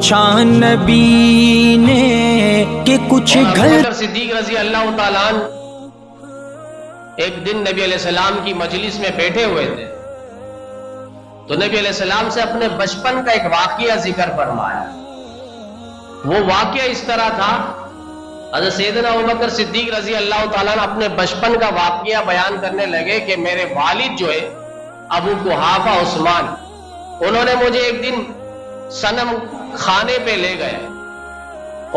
پوچھا نبی نے کہ کچھ گھر صدیق رضی اللہ تعالیٰ عنہ ایک دن نبی علیہ السلام کی مجلس میں بیٹھے ہوئے تھے، تو نبی علیہ السلام سے اپنے بچپن کا ایک واقعہ ذکر فرمایا۔ وہ واقعہ اس طرح تھا، حضرت سیدنا ابوبکر صدیق رضی اللہ تعالیٰ عنہ اپنے بچپن کا واقعہ بیان کرنے لگے کہ میرے والد جو ہے ابو قحافہ عثمان، انہوں نے مجھے ایک دن صنم خانے پہ لے گئے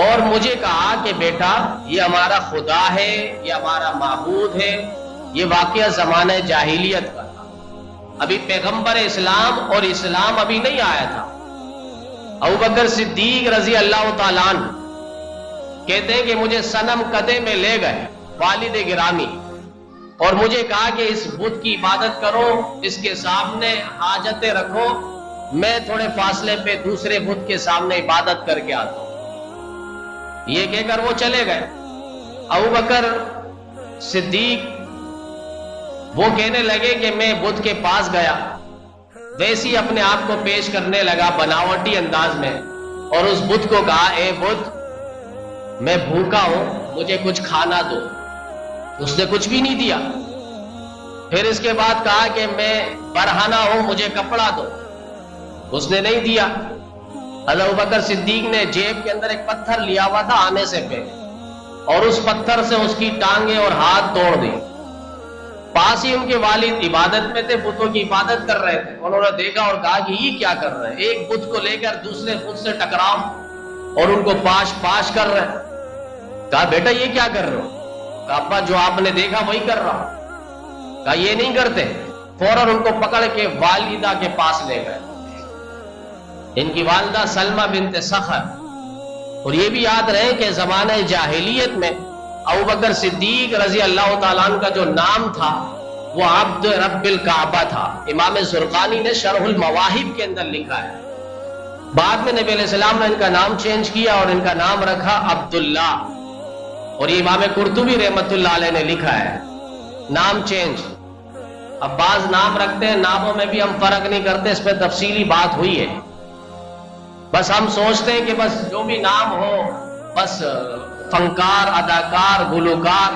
اور مجھے کہا کہ بیٹا یہ ہمارا خدا ہے، یہ ہمارا معبود ہے۔ یہ واقعہ زمانہ جاہلیت کا تھا، ابھی پیغمبر اسلام اور اسلام ابھی نہیں آیا تھا۔ ابوبکر صدیق رضی اللہ تعالیٰ عنہ کہتے ہیں کہ مجھے صنم قدے میں لے گئے والد گرامی، اور مجھے کہا کہ اس بت کی عبادت کرو، اس کے سامنے حاجتیں رکھو، میں تھوڑے فاصلے پہ دوسرے بت کے سامنے عبادت کر کے آتا ہوں۔ یہ کہہ کر وہ چلے گئے۔ ابوبکر صدیق وہ کہنے لگے کہ میں بت کے پاس گیا، ویسی اپنے آپ کو پیش کرنے لگا بناوٹی انداز میں، اور اس بت کو کہا اے بت میں بھوکا ہوں، مجھے کچھ کھانا دو۔ اس نے کچھ بھی نہیں دیا۔ پھر اس کے بعد کہا کہ میں برہنہ ہوں، مجھے کپڑا دو۔ اس نے نہیں دیا۔ حضرت ابوبکر صدیق نے جیب کے اندر ایک پتھر لیا ہوا تھا آنے سے پہلے، اور اس پتھر سے اس کی ٹانگیں اور ہاتھ توڑ دی۔ پاس ہی ان کے والد عبادت میں تھے، بتوں کی عبادت کر رہے تھے۔ انہوں نے دیکھا اور کہا کہ یہ کیا کر رہے ہیں، ایک بت کو لے کر دوسرے بت سے ٹکراؤ اور ان کو پاش پاش کر رہے ہیں۔ کہا بیٹا یہ کیا کر رہے ہو؟ کہا ابا جو آپ نے دیکھا وہی کر رہا ہوں۔ کہا یہ نہیں کرتے۔ فوراً ان کو پکڑ کے والدہ کے پاس لے گئے۔ ان کی والدہ سلمہ بنت سخر، اور یہ بھی یاد رہے کہ زمانہ جاہلیت میں ابوبکر صدیق رضی اللہ تعالیٰ عنہ کا جو نام تھا وہ عبد رب الکعبہ تھا۔ امام زرقانی نے شرح المواہب کے اندر لکھا ہے۔ بعد میں نبی علیہ السلام نے ان کا نام چینج کیا اور ان کا نام رکھا عبداللہ، اور یہ امام قرطبی رحمت اللہ علیہ نے لکھا ہے نام چینج۔ اب بعض نام رکھتے ہیں، ناموں میں بھی ہم فرق نہیں کرتے، اس پہ تفصیلی بات ہوئی ہے۔ بس ہم سوچتے ہیں کہ بس جو بھی نام ہو، بس فنکار، اداکار، گلوکار،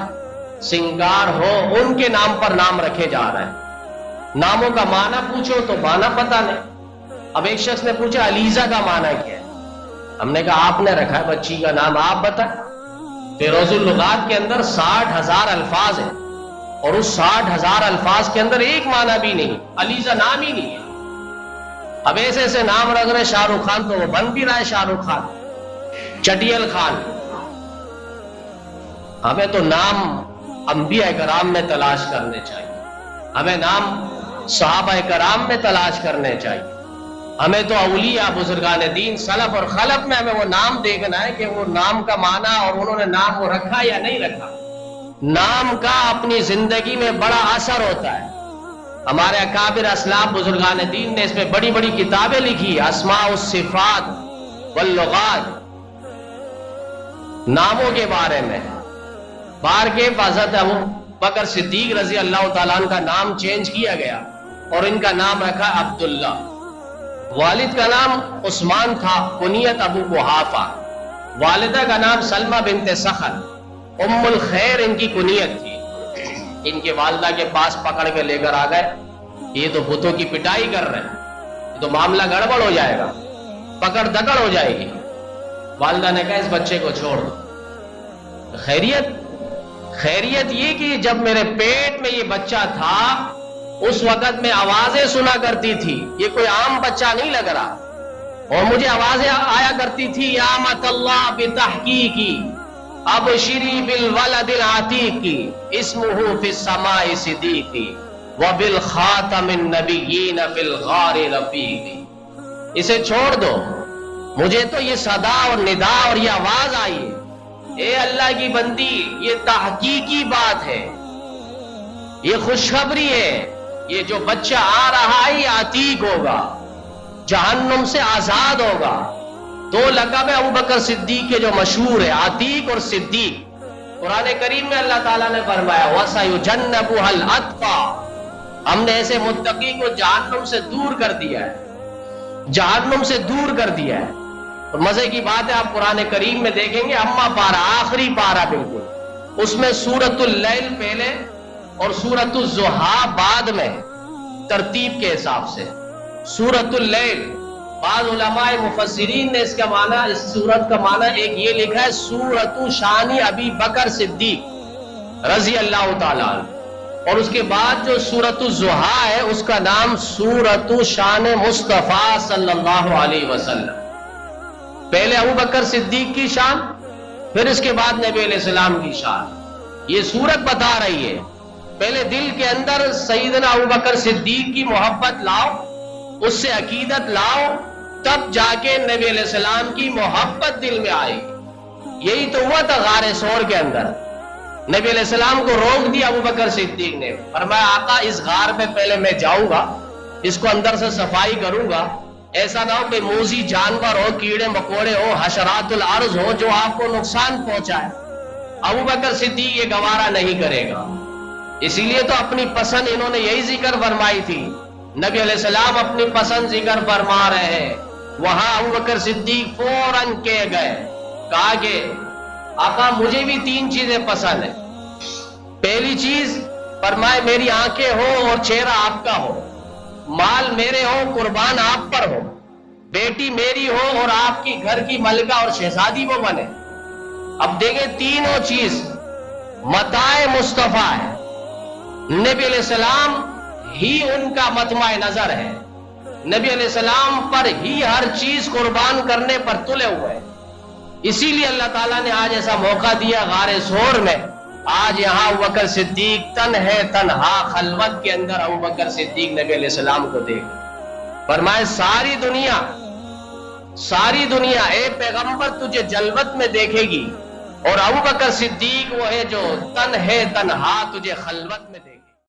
سنگار ہو، ان کے نام پر نام رکھے جا رہے ہیں۔ ناموں کا معنی پوچھو تو معنی پتہ نہیں۔ اب ایک شخص نے پوچھا علیزہ کا معنی کیا ہے؟ ہم نے کہا آپ نے رکھا ہے بچی کا نام، آپ بتائیں۔ فیروز اللغات کے اندر 60,000 الفاظ ہیں، اور اس 60,000 الفاظ کے اندر ایک معنی بھی نہیں، علیزہ نام ہی نہیں ہے۔ اب ایسے ایسے نام رکھ رہے، شاہ رخ خان تو وہ بن بھی رہا ہے شاہ رخ خان، چٹیل خان۔ ہمیں تو نام انبیاء کرام میں تلاش کرنے چاہیے، ہمیں نام صحابہ کرام میں تلاش کرنے چاہیے، ہمیں تو اولیاء، بزرگان دین، سلف اور خلف میں ہمیں وہ نام دیکھنا ہے کہ وہ نام کا معنی اور انہوں نے نام وہ رکھا یا نہیں رکھا۔ نام کا اپنی زندگی میں بڑا اثر ہوتا ہے۔ ہمارے اکابر اسلاف بزرگان دین نے اس میں بڑی بڑی کتابیں لکھی، اسماء الصفات واللغات، ناموں کے بارے میں۔ بار کے حضرت ابوبکر صدیق رضی اللہ تعالیٰ عنہ کا نام چینج کیا گیا اور ان کا نام رکھا عبداللہ۔ والد کا نام عثمان تھا، کنیت ابو قحافہ۔ والدہ کا نام سلمہ بنت سخر، ام الخیر ان کی کنیت تھی۔ ان کے والدہ کے پاس پکڑ کے لے کر آ گئے، یہ تو بتوں کی پٹائی کر رہے ہیں، یہ تو معاملہ گڑبڑ ہو جائے گا، پکڑ دکڑ ہو جائے گی۔ والدہ نے کہا اس بچے کو چھوڑ دو۔ خیریت یہ کہ جب میرے پیٹ میں یہ بچہ تھا اس وقت میں آوازیں سنا کرتی تھی، یہ کوئی عام بچہ نہیں لگ رہا، اور مجھے آوازیں آیا کرتی تھی یا امۃ اللہ بتحقیقی ابشری بالولد العتیقی اسمہ فی السماء صدیقی وبالخاتم النبیین فی الغار رفیقی۔ اسے چھوڑ دو، مجھے تو یہ صدا اور ندا اور یہ آواز آئی ہے، اے اللہ کی بندی یہ تحقیقی بات ہے، یہ خوشخبری ہے، یہ جو بچہ آ رہا ہے یہ عتیق ہوگا، جہنم سے آزاد ہوگا۔ دو لقب ابوبکر صدیق کے جو مشہور ہے، عتیق اور صدیق۔ قرآن کریم میں اللہ تعالیٰ نے فرمایا وَسَيُجَنَّبُهَا الْأَتْقَى، ہم نے ایسے متقی کو جہنم سے دور کر دیا ہے، جہنم سے دور کر دیا ہے۔ اور مزے کی بات ہے آپ قرآن کریم میں دیکھیں گے اما پارا آخری پارا بالکل اس میں سورۃ اللیل پہلے اور سورۃ الضحیٰ بعد میں ترتیب کے حساب سے. سورۃ اللیل بعض علماء مفسرین نے اس کا معنی اس سورت کا معنی ایک یہ لکھا ہے سورۃ شان ابی بکر صدیق رضی اللہ تعالیٰ عنہ. اور اس کے بعد جو سورۃ الضحیٰ ہے اس کا نام سورۃ شان مصطفیٰ صلی اللہ علیہ وسلم. پہلے ابو بکر صدیق کی شان پھر اس کے بعد نبی علیہ السلام کی شان. یہ سورت بتا رہی ہے پہلے دل کے اندر سیدنا ابو بکر صدیق کی محبت لاؤ, اس سے عقیدت لاؤ, تب جا کے نبی علیہ السلام کی محبت دل میں آئے گی. یہی تو ہوا تھا غار ثور کے اندر. نبی علیہ السلام کو روک دیا ابو بکر صدیق نے, فرمایا آقا اس غار پہ پہلے میں جاؤں گا, اس کو اندر سے صفائی کروں گا, ایسا نہ ہو کہ موذی جانور ہو, کیڑے مکوڑے ہو, حشرات الارض ہو جو آپ کو نقصان پہنچائے. ابو بکر صدیق یہ گوارا نہیں کرے گا. اسی لیے تو اپنی پسند انہوں نے یہی ذکر فرمائی تھی. نبی علیہ السلام اپنی پسند ذکر فرما رہے ہیں, وہاں ابو بکر صدیق فوراً کہہ گئے, کہا کہ آقا مجھے بھی 3 چیزیں پسند ہیں. پہلی چیز فرمائے میری آنکھیں ہو اور چہرہ آپ کا ہو, مال میرے ہو قربان آپ پر ہو, بیٹی میری ہو اور آپ کی گھر کی ملکہ اور شہزادی وہ بنے. اب دیکھیں تینوں چیز متاع مصطفیٰ ہے. نبی علیہ السلام ہی ان کا مطمع نظر ہے. نبی علیہ السلام پر ہی ہر چیز قربان کرنے پر تلے ہوئے ہیں. اسی لیے اللہ تعالیٰ نے آج ایسا موقع دیا غار ثور میں. آج یہاں ابو بکر صدیق تنہا خلوت کے اندر ابو بکر صدیق نبی علیہ السلام کو دیکھ فرمائے ساری دنیا اے پیغمبر تجھے جلوت میں دیکھے گی, اور ابو بکر صدیق وہ ہے جو تنہا تجھے خلوت میں دیکھے.